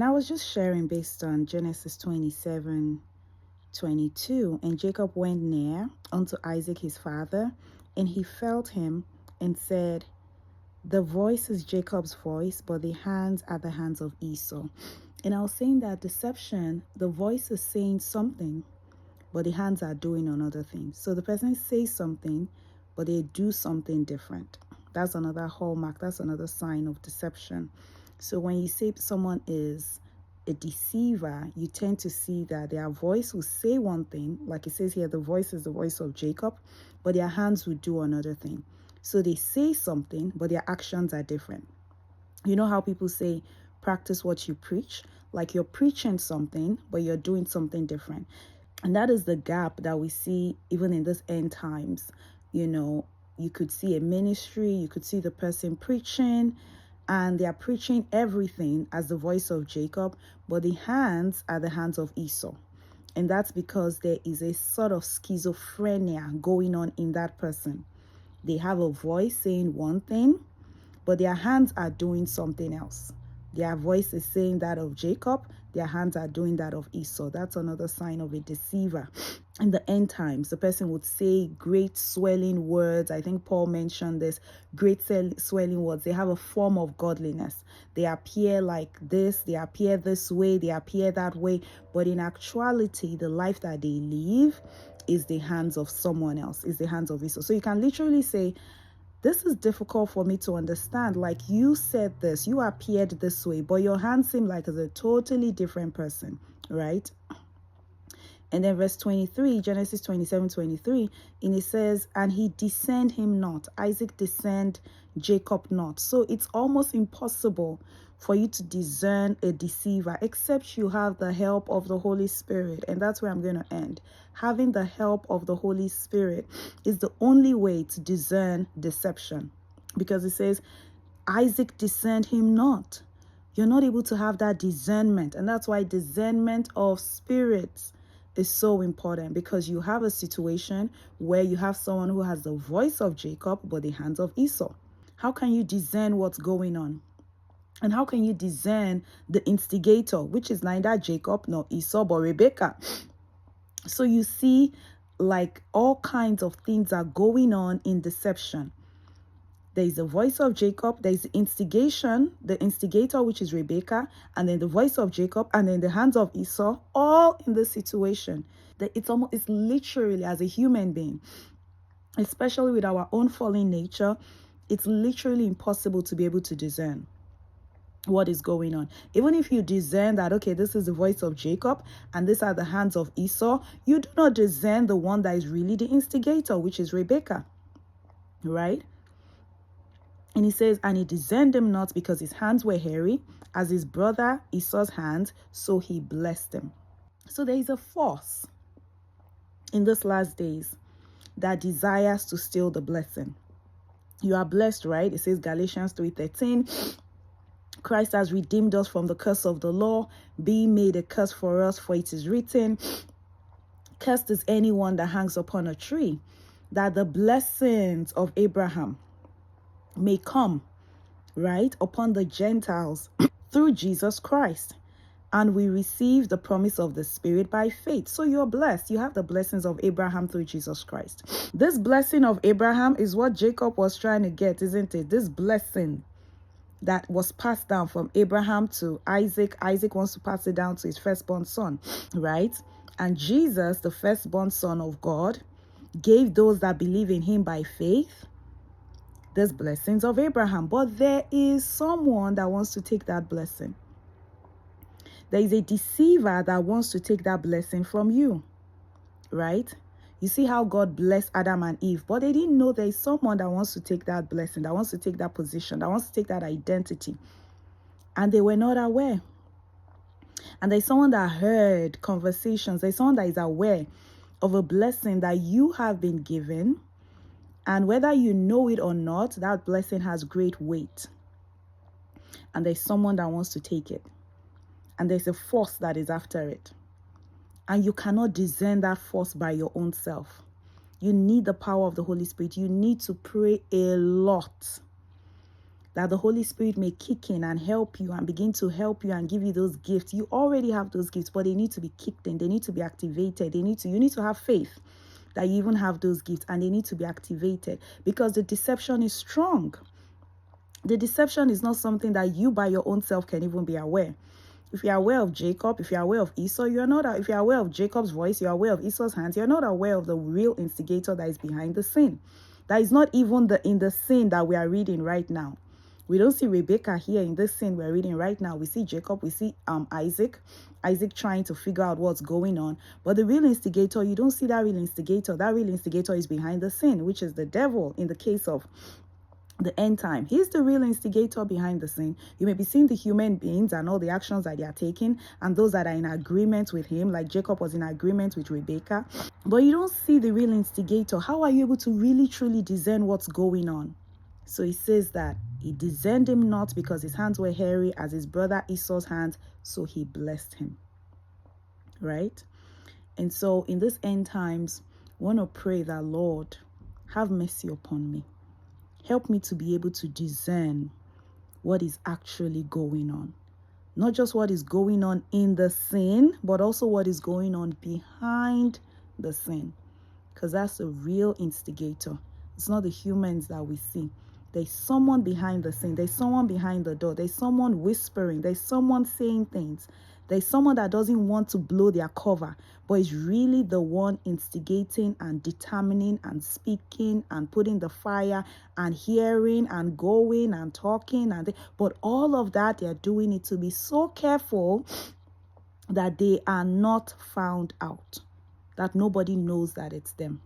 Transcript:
And I was just sharing based on Genesis 27:22. And Jacob went near unto Isaac his father, and he felt him and said, the voice is Jacob's voice, but the hands are the hands of Esau. And I was saying that deception, the voice is saying something, but the hands are doing another thing. So the person says something, but they do something different. That's another hallmark. That's another sign of deception. So when you say someone is a deceiver, you tend to see that their voice will say one thing, like it says here, the voice is the voice of Jacob, but their hands will do another thing. So they say something, but their actions are different. You know how people say, practice what you preach? Like you're preaching something, but you're doing something different. And that is the gap that we see even in this end times. You could see a ministry, you could see the person preaching, and they are preaching everything as the voice of Jacob, but the hands are the hands of Esau. And that's because there is a sort of schizophrenia going on in that person. They have a voice saying one thing, but their hands are doing something else. Their voice is saying that of Jacob, their hands are doing that of Esau. That's another sign of a deceiver. In the end times, the person would say great swelling words. I think Paul mentioned this, great swelling words. They have a form of godliness. They appear like this, they appear this way, they appear that way. But in actuality, the life that they live is the hands of someone else, is the hands of Esau. So you can literally say, this is difficult for me to understand. Like, you said this, you appeared this way, but your hands seem like a totally different person, right? And then verse 23, Genesis 27:23, and it says, and he discerned him not. Isaac discerned Jacob not. So it's almost impossible for you to discern a deceiver except you have the help of the Holy Spirit. And that's where I'm going to end. Having the help of the Holy Spirit is the only way to discern deception, because it says Isaac discerned him not. You're not able to have that discernment. And that's why discernment of spirits is so important, because you have a situation where you have someone who has the voice of Jacob but the hands of Esau. How can you discern what's going on? And how can you discern the instigator, which is neither Jacob nor Esau but Rebekah? So you see, like, all kinds of things are going on in deception. There is the voice of Jacob, there is the instigation, the instigator, which is Rebekah, and then the voice of Jacob, and then the hands of Esau, all in this situation. It's literally, as a human being, especially with our own fallen nature, it's literally impossible to be able to discern what is going on. Even if you discern that, okay, this is the voice of Jacob and these are the hands of Esau, you do not discern the one that is really the instigator, which is Rebekah, right? And he says, and he discerned him not, because his hands were hairy as his brother Esau's hands, so he blessed him. So there is a force in this last days that desires to steal the blessing. You are blessed, right? It says Galatians 3:13, Christ has redeemed us from the curse of the law, being made a curse for us, for it is written, cursed is anyone that hangs upon a tree, that the blessings of Abraham may come, right, upon the Gentiles through Jesus Christ. And we receive the promise of the Spirit by faith. So you're blessed. You have the blessings of Abraham through Jesus Christ. This blessing of Abraham is what Jacob was trying to get, isn't it? This blessing that was passed down from Abraham to Isaac. Isaac wants to pass it down to his firstborn son, right? And Jesus, the firstborn son of God, gave those that believe in him by faith these blessings of Abraham. But there is someone that wants to take that blessing. There is a deceiver that wants to take that blessing from you, right? You see how God blessed Adam and Eve, but they didn't know there is someone that wants to take that blessing, that wants to take that position, that wants to take that identity. And they were not aware. And there's someone that heard conversations. There's someone that is aware of a blessing that you have been given. And whether you know it or not, that blessing has great weight. And there's someone that wants to take it. And there's a force that is after it. And you cannot discern that force by your own self. You need the power of the Holy Spirit. You need to pray a lot. that the Holy Spirit may kick in and help you and begin to help you and give you those gifts. You already have those gifts, but they need to be kicked in. They need to be activated. You need to have faith that you even have those gifts, and they need to be activated, because the deception is strong. The deception is not something that you by your own self can even be aware. If you're aware of Jacob, if you're aware of Esau, you're not. If you're aware of Jacob's voice, you're aware of Esau's hands, you're not aware of the real instigator that is behind the sin. That is not even in the sin that we are reading right now. We don't see Rebecca here in this scene we're reading right now. We see Jacob, we see Isaac trying to figure out what's going on. But the real instigator, you don't see that real instigator. That real instigator is behind the sin, which is the devil in the case of the end time. He's the real instigator behind the scene. You may be seeing the human beings and all the actions that they are taking, and those that are in agreement with him, like Jacob was in agreement with Rebecca. But you don't see the real instigator. How are you able to really truly discern what's going on? So he says that he discerned him not, because his hands were hairy as his brother Esau's hands, so he blessed him. Right? And so in this end times, I want to pray that, Lord, have mercy upon me. Help me to be able to discern what is actually going on. Not just what is going on in the sin, but also what is going on behind the sin. Because that's the real instigator. It's not the humans that we see. There's someone behind the scene. There's someone behind the door. There's someone whispering. There's someone saying things. There's someone that doesn't want to blow their cover, but is really the one instigating and determining and speaking and putting the fire and hearing and going and talking. But all of that, they're doing it to be so careful that they are not found out, that nobody knows that it's them.